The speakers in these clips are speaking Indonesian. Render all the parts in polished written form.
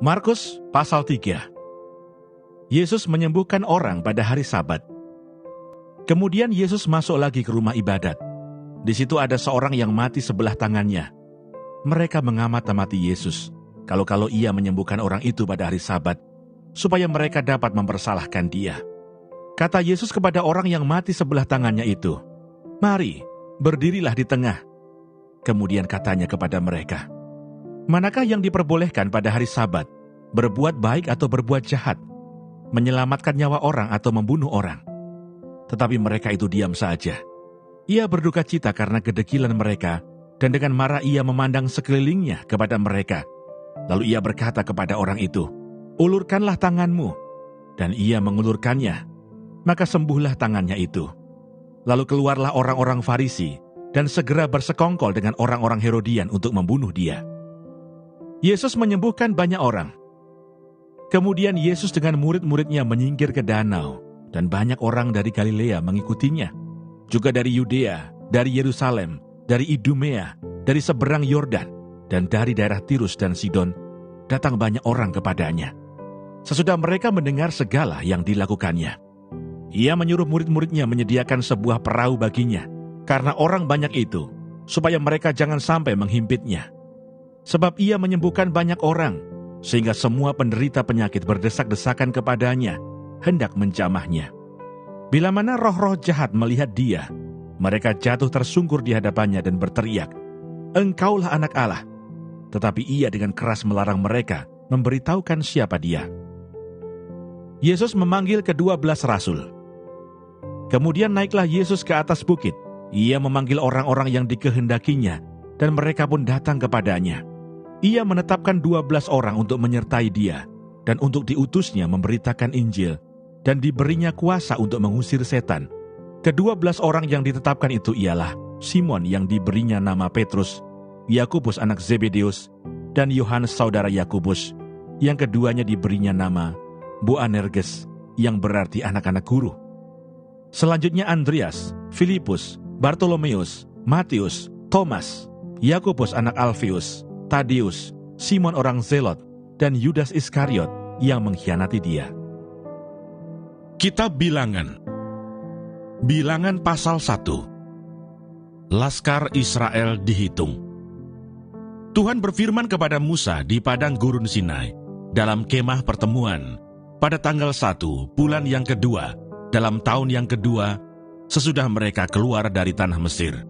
Markus pasal 3. Yesus menyembuhkan orang pada hari Sabat. Kemudian Yesus masuk lagi ke rumah ibadat. Di situ ada seorang yang mati sebelah tangannya. Mereka mengamati Yesus, kalau ia menyembuhkan orang itu pada hari Sabat, supaya mereka dapat mempersalahkan dia. Kata Yesus kepada orang yang mati sebelah tangannya itu, "Mari, berdirilah di tengah." Kemudian katanya kepada mereka, "Manakah yang diperbolehkan pada hari Sabat, berbuat baik atau berbuat jahat, menyelamatkan nyawa orang atau membunuh orang?" Tetapi mereka itu diam saja. Ia berduka cita karena kedekilan mereka, dan dengan marah ia memandang sekelilingnya kepada mereka. Lalu ia berkata kepada orang itu, "Ulurkanlah tanganmu." Dan ia mengulurkannya, maka sembuhlah tangannya itu. Lalu keluarlah orang-orang Farisi, dan segera bersekongkol dengan orang-orang Herodian untuk membunuh dia. Yesus menyembuhkan banyak orang. Kemudian Yesus dengan murid-muridnya menyingkir ke danau, dan banyak orang dari Galilea mengikutinya, juga dari Yudea, dari Yerusalem, dari Idumea, dari seberang Yordan, dan dari daerah Tirus dan Sidon, datang banyak orang kepadanya. Sesudah mereka mendengar segala yang dilakukannya, ia menyuruh murid-muridnya menyediakan sebuah perahu baginya, karena orang banyak itu, supaya mereka jangan sampai menghimpitnya. Sebab ia menyembuhkan banyak orang, sehingga semua penderita penyakit berdesak-desakan kepadanya, hendak menjamahnya. Bila mana roh-roh jahat melihat dia, mereka jatuh tersungkur di hadapannya dan berteriak, "Engkaulah anak Allah." Tetapi ia dengan keras melarang mereka memberitahukan siapa dia. Yesus memanggil ke-12 rasul. Kemudian naiklah Yesus ke atas bukit. Ia memanggil orang-orang yang dikehendakinya, dan mereka pun datang kepadanya. Ia menetapkan 12 orang untuk menyertai dia, dan untuk diutusnya memberitakan Injil, dan diberinya kuasa untuk mengusir setan. Ke-12 orang yang ditetapkan itu ialah Simon yang diberinya nama Petrus, Yakobus anak Zebedeus, dan Yohanes saudara Yakobus, yang keduanya diberinya nama Boanerges, yang berarti anak-anak guru. Selanjutnya Andreas, Filipus, Bartolomeus, Matius, Thomas, Yakobus anak Alfeus, Tadeus, Simon orang Zelot, dan Yudas Iskariot yang mengkhianati dia. Kitab Bilangan. Bilangan pasal 1. Laskar Israel dihitung. Tuhan berfirman kepada Musa di padang gurun Sinai, dalam kemah pertemuan, pada tanggal 1 bulan yang kedua, dalam tahun yang kedua, sesudah mereka keluar dari tanah Mesir.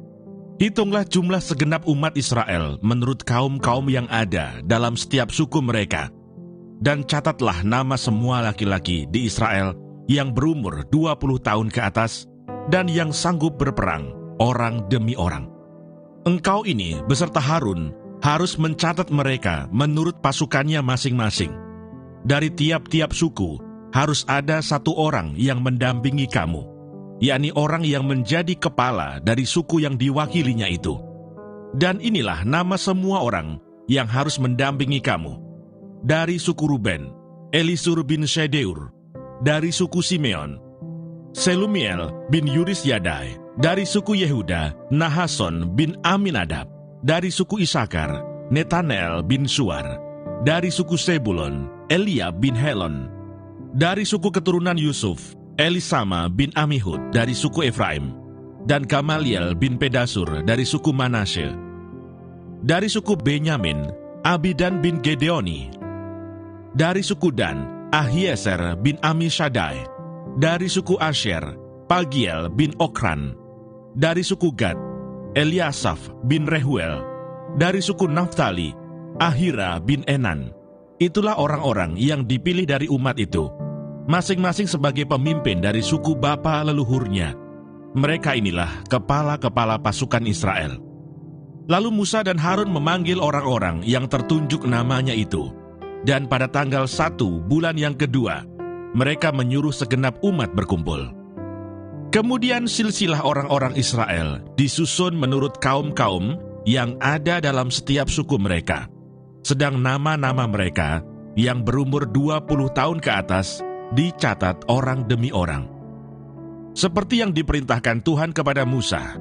Hitunglah jumlah segenap umat Israel menurut kaum-kaum yang ada dalam setiap suku mereka, dan catatlah nama semua laki-laki di Israel yang berumur 20 tahun ke atas, dan yang sanggup berperang, orang demi orang. Engkau ini beserta Harun harus mencatat mereka menurut pasukannya masing-masing. Dari tiap-tiap suku harus ada satu orang yang mendampingi kamu, yakni orang yang menjadi kepala dari suku yang diwakilinya itu. Dan inilah nama semua orang yang harus mendampingi kamu. Dari suku Ruben, Elisur bin Shedeur. Dari suku Simeon, Selumiel bin Yuris Yadai. Dari suku Yehuda, Nahason bin Aminadab. Dari suku Isakar, Netanel bin Suar. Dari suku Sebulon, Eliab bin Helon. Dari suku keturunan Yusuf, Elisama bin Amihud dari suku Efraim, dan Gamaliel bin Pedasur dari suku Manasye. Dari suku Benyamin, Abidan bin Gedeoni. Dari suku Dan, Ahieser bin Amishadai. Dari suku Asher, Pagiel bin Okran. Dari suku Gad, Eliasaf bin Rehuel. Dari suku Naftali, Ahira bin Enan. Itulah orang-orang yang dipilih dari umat itu, masing-masing sebagai pemimpin dari suku bapa leluhurnya. Mereka inilah kepala-kepala pasukan Israel. Lalu Musa dan Harun memanggil orang-orang yang tertunjuk namanya itu, dan pada tanggal 1 bulan yang kedua, mereka menyuruh segenap umat berkumpul. Kemudian silsilah orang-orang Israel disusun menurut kaum-kaum yang ada dalam setiap suku mereka, sedang nama-nama mereka yang berumur 20 tahun ke atas dicatat orang demi orang, seperti yang diperintahkan Tuhan kepada Musa.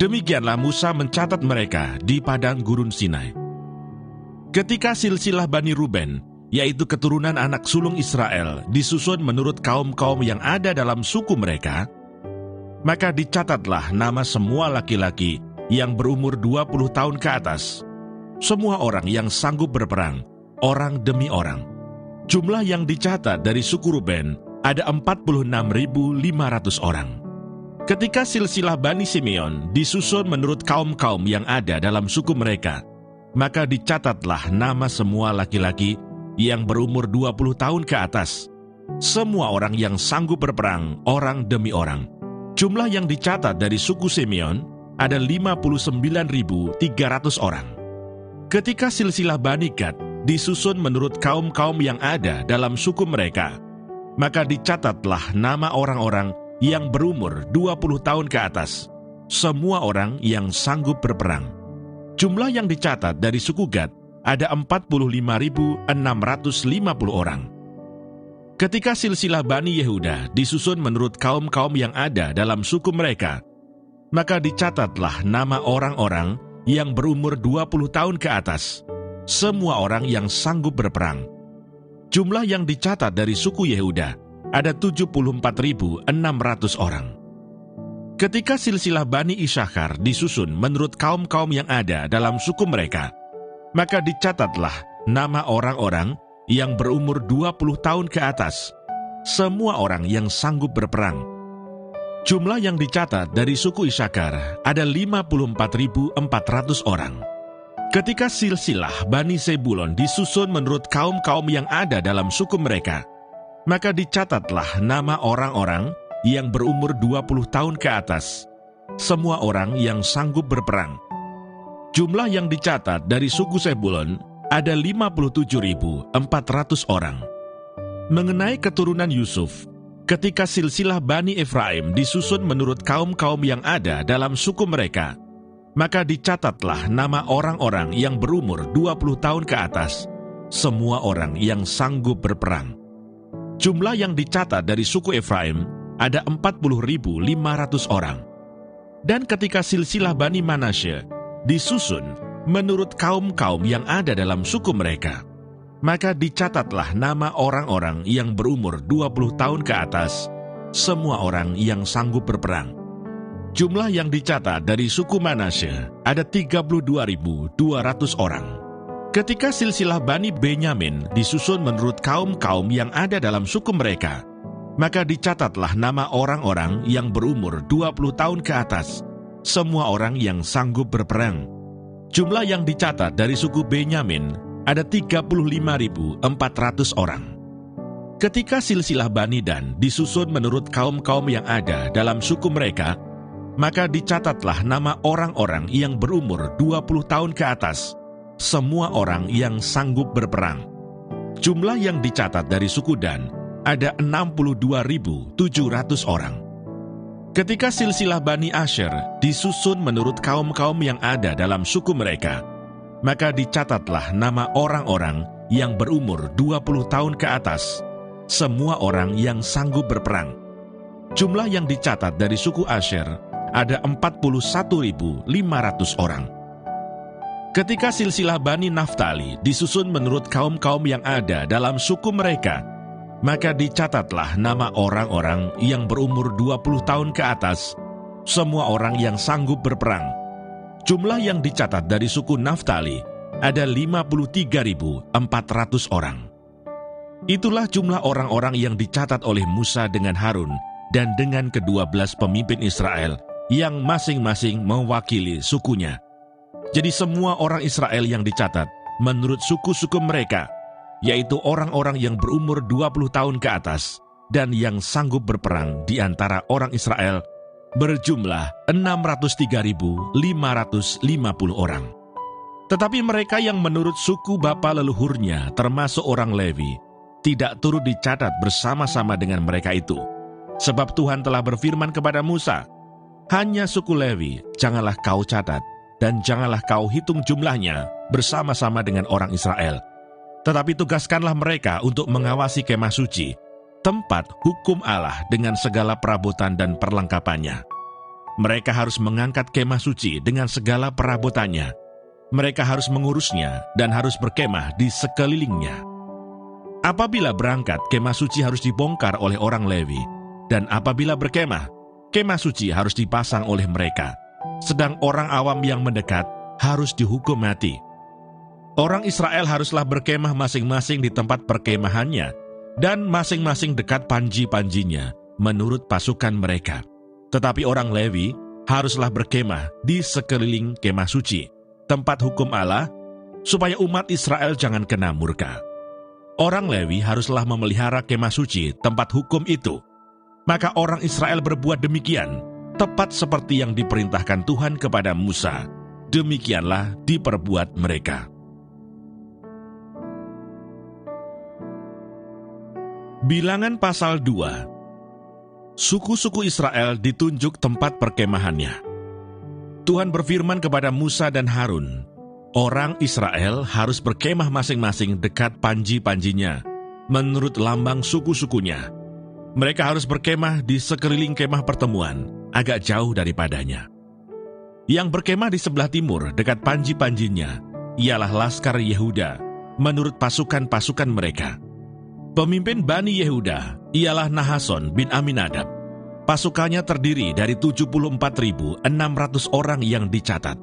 Demikianlah Musa mencatat mereka di padang gurun Sinai. Ketika silsilah Bani Ruben, yaitu keturunan anak sulung Israel, disusun menurut kaum-kaum yang ada dalam suku mereka, maka dicatatlah nama semua laki-laki yang berumur 20 tahun ke atas, semua orang yang sanggup berperang, orang demi orang. Jumlah yang dicatat dari suku Ruben ada 46.500 orang. Ketika silsilah Bani Simeon disusun menurut kaum-kaum yang ada dalam suku mereka, maka dicatatlah nama semua laki-laki yang berumur 20 tahun ke atas, semua orang yang sanggup berperang, orang demi orang. Jumlah yang dicatat dari suku Simeon ada 59.300 orang. Ketika silsilah Bani Gad disusun menurut kaum-kaum yang ada dalam suku mereka, maka dicatatlah nama orang-orang yang berumur 20 tahun ke atas, semua orang yang sanggup berperang. Jumlah yang dicatat dari suku Gad ada 45.650 orang. Ketika silsilah Bani Yehuda disusun menurut kaum-kaum yang ada dalam suku mereka, maka dicatatlah nama orang-orang yang berumur 20 tahun ke atas, semua orang yang sanggup berperang. Jumlah yang dicatat dari suku Yehuda ada 74.600 orang. Ketika silsilah Bani Issakhar disusun menurut kaum-kaum yang ada dalam suku mereka, maka dicatatlah nama orang-orang yang berumur 20 tahun ke atas, semua orang yang sanggup berperang. Jumlah yang dicatat dari suku Issakhar ada 54.400 orang. Ketika silsilah Bani Zebulon disusun menurut kaum-kaum yang ada dalam suku mereka, maka dicatatlah nama orang-orang yang berumur 20 tahun ke atas, semua orang yang sanggup berperang. Jumlah yang dicatat dari suku Zebulon ada 57.400 orang. Mengenai keturunan Yusuf, ketika silsilah Bani Efraim disusun menurut kaum-kaum yang ada dalam suku mereka, maka dicatatlah nama orang-orang yang berumur 20 tahun ke atas, semua orang yang sanggup berperang. Jumlah yang dicatat dari suku Efraim ada 40.500 orang. Dan ketika silsilah Bani Manasye disusun menurut kaum-kaum yang ada dalam suku mereka, maka dicatatlah nama orang-orang yang berumur 20 tahun ke atas, semua orang yang sanggup berperang. Jumlah yang dicatat dari suku Manasye ada 32.200 orang. Ketika silsilah Bani Benyamin disusun menurut kaum-kaum yang ada dalam suku mereka, maka dicatatlah nama orang-orang yang berumur 20 tahun ke atas, semua orang yang sanggup berperang. Jumlah yang dicatat dari suku Benyamin ada 35.400 orang. Ketika silsilah Bani Dan disusun menurut kaum-kaum yang ada dalam suku mereka, maka dicatatlah nama orang-orang yang berumur 20 tahun ke atas, semua orang yang sanggup berperang. Jumlah yang dicatat dari suku Dan ada 62.700 orang. Ketika silsilah Bani Asher disusun menurut kaum-kaum yang ada dalam suku mereka, maka dicatatlah nama orang-orang yang berumur 20 tahun ke atas, semua orang yang sanggup berperang. Jumlah yang dicatat dari suku Asher ada 41.500 orang. Ketika silsilah Bani Naftali disusun menurut kaum-kaum yang ada dalam suku mereka, maka dicatatlah nama orang-orang yang berumur 20 tahun ke atas, semua orang yang sanggup berperang. Jumlah yang dicatat dari suku Naftali ada 53.400 orang. Itulah jumlah orang-orang yang dicatat oleh Musa dengan Harun dan dengan ke-12 pemimpin Israel yang masing-masing mewakili sukunya. Jadi semua orang Israel yang dicatat menurut suku-suku mereka, yaitu orang-orang yang berumur 20 tahun ke atas dan yang sanggup berperang di antara orang Israel, berjumlah 603.550 orang. Tetapi mereka yang menurut suku bapa leluhurnya termasuk orang Lewi, tidak turut dicatat bersama-sama dengan mereka itu. Sebab Tuhan telah berfirman kepada Musa, hanya suku Lewi janganlah kau catat, dan janganlah kau hitung jumlahnya bersama-sama dengan orang Israel. Tetapi tugaskanlah mereka untuk mengawasi kemah suci, tempat hukum Allah dengan segala perabotan dan perlengkapannya. Mereka harus mengangkat kemah suci dengan segala perabotannya, Mereka harus mengurusnya dan harus berkemah di sekelilingnya. Apabila berangkat, kemah suci harus dibongkar oleh orang Lewi, dan apabila berkemah, kemah suci harus dipasang oleh mereka, sedang orang awam yang mendekat harus dihukum mati. Orang Israel haruslah berkemah masing-masing di tempat perkemahannya, dan masing-masing dekat panji-panjinya, menurut pasukan mereka. Tetapi orang Lewi haruslah berkemah di sekeliling kemah suci, tempat hukum Allah, supaya umat Israel jangan kena murka. Orang Lewi haruslah memelihara kemah suci, tempat hukum itu. Maka orang Israel berbuat demikian, tepat seperti yang diperintahkan Tuhan kepada Musa. Demikianlah diperbuat mereka. Bilangan pasal 2. Suku-suku Israel ditunjuk tempat perkemahannya. Tuhan berfirman kepada Musa dan Harun, orang Israel harus berkemah masing-masing dekat panji-panjinya, menurut lambang suku-sukunya. Mereka harus berkemah di sekeliling kemah pertemuan, agak jauh daripadanya. Yang berkemah di sebelah timur, dekat panji-panjinya, ialah Laskar Yehuda, menurut pasukan-pasukan mereka. Pemimpin Bani Yehuda ialah Nahason bin Aminadab. Pasukannya terdiri dari 74.600 orang yang dicatat.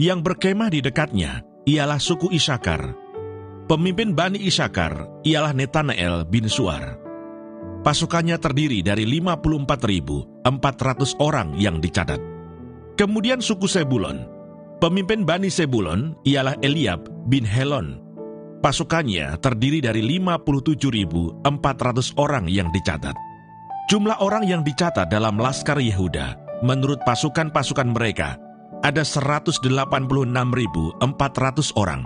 Yang berkemah di dekatnya ialah suku Isakar. Pemimpin Bani Isakar ialah Netanael bin Suar. Pasukannya terdiri dari 54.400 orang yang dicatat. Kemudian suku Sebulon. Pemimpin Bani Sebulon ialah Eliab bin Helon. Pasukannya terdiri dari 57.400 orang yang dicatat. Jumlah orang yang dicatat dalam Laskar Yehuda, menurut pasukan-pasukan mereka, ada 186.400 orang.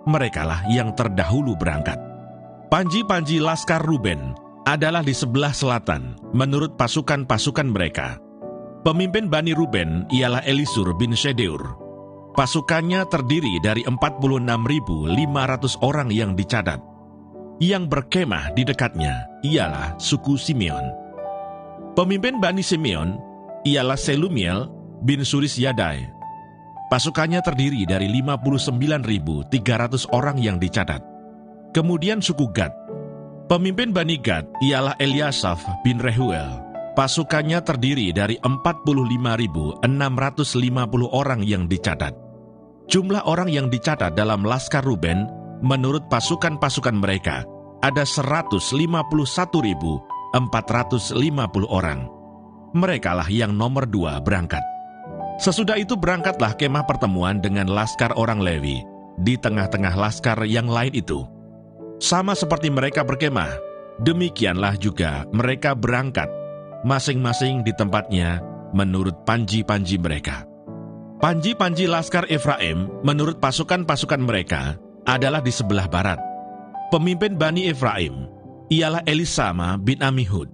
Merekalah yang terdahulu berangkat. Panji-panji Laskar Ruben adalah di sebelah selatan, menurut pasukan-pasukan mereka. Pemimpin Bani Ruben ialah Elisur bin Shedeur. Pasukannya terdiri dari 46.500 orang yang dicatat. Yang berkemah di dekatnya ialah suku Simeon. Pemimpin Bani Simeon ialah Selumiel bin Surisyadai. Pasukannya terdiri dari 59.300 orang yang dicatat. Kemudian suku Gad. Pemimpin Bani Gad ialah Eliasaf bin Rehuel. Pasukannya terdiri dari 45.650 orang yang dicatat. Jumlah orang yang dicatat dalam Laskar Ruben, menurut pasukan-pasukan mereka, ada 151.450 orang. Merekalah yang nomor 2 berangkat. Sesudah itu berangkatlah kemah pertemuan dengan Laskar orang Lewi, di tengah-tengah Laskar yang lain itu. Sama seperti mereka berkemah, demikianlah juga mereka berangkat, masing-masing di tempatnya, menurut panji-panji mereka. Panji-panji Laskar Efraim, menurut pasukan-pasukan mereka, adalah di sebelah barat. Pemimpin Bani Efraim ialah Elisama bin Amihud.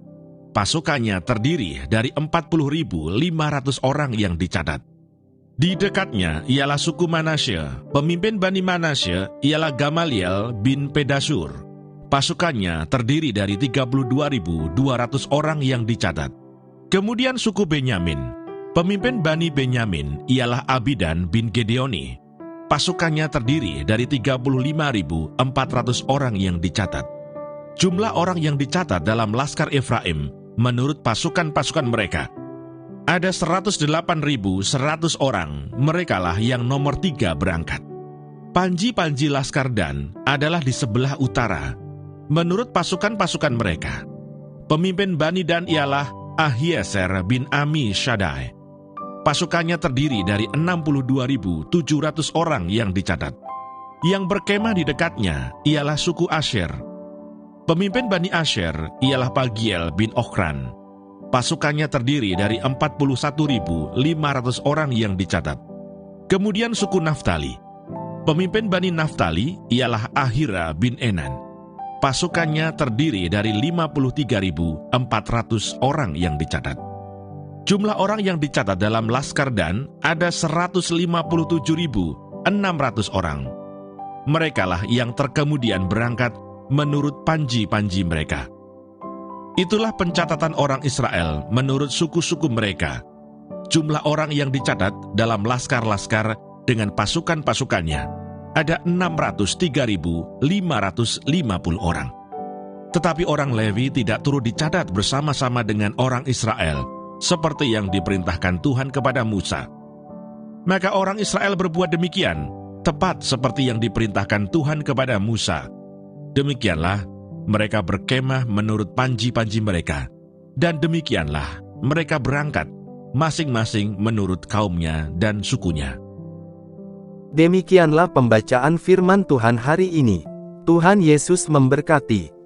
Pasukannya terdiri dari 40.500 orang yang dicatat. Di dekatnya ialah suku Manasye. Pemimpin Bani Manasye ialah Gamaliel bin Pedasur. Pasukannya terdiri dari 32.200 orang yang dicatat. Kemudian suku Benyamin. Pemimpin Bani Benyamin ialah Abidan bin Gedeoni. Pasukannya terdiri dari 35.400 orang yang dicatat. Jumlah orang yang dicatat dalam Laskar Efraim, menurut pasukan-pasukan mereka, ada 108.100 orang. Merekalah yang nomor 3 berangkat. Panji-panji Laskar Dan adalah di sebelah utara, menurut pasukan-pasukan mereka. Pemimpin Bani Dan ialah Ahieser bin Ami Shaddai. Pasukannya terdiri dari 62.700 orang yang dicatat. Yang berkemah di dekatnya ialah suku Asher. Pemimpin Bani Asher ialah Pagiel bin Ochran. Pasukannya terdiri dari 41.500 orang yang dicatat. Kemudian suku Naftali. Pemimpin Bani Naftali ialah Ahira bin Enan. Pasukannya terdiri dari 53.400 orang yang dicatat. Jumlah orang yang dicatat dalam Laskar Dan ada 157.600 orang. Merekalah yang terkemudian berangkat menurut panji-panji mereka. Itulah pencatatan orang Israel menurut suku-suku mereka. Jumlah orang yang dicatat dalam laskar-laskar dengan pasukan-pasukannya, ada 603.550 orang. Tetapi orang Lewi tidak turut dicatat bersama-sama dengan orang Israel, seperti yang diperintahkan Tuhan kepada Musa. Maka orang Israel berbuat demikian, tepat seperti yang diperintahkan Tuhan kepada Musa. Demikianlah mereka berkemah menurut panji-panji mereka, dan demikianlah mereka berangkat, masing-masing menurut kaumnya dan sukunya. Demikianlah pembacaan firman Tuhan hari ini. Tuhan Yesus memberkati.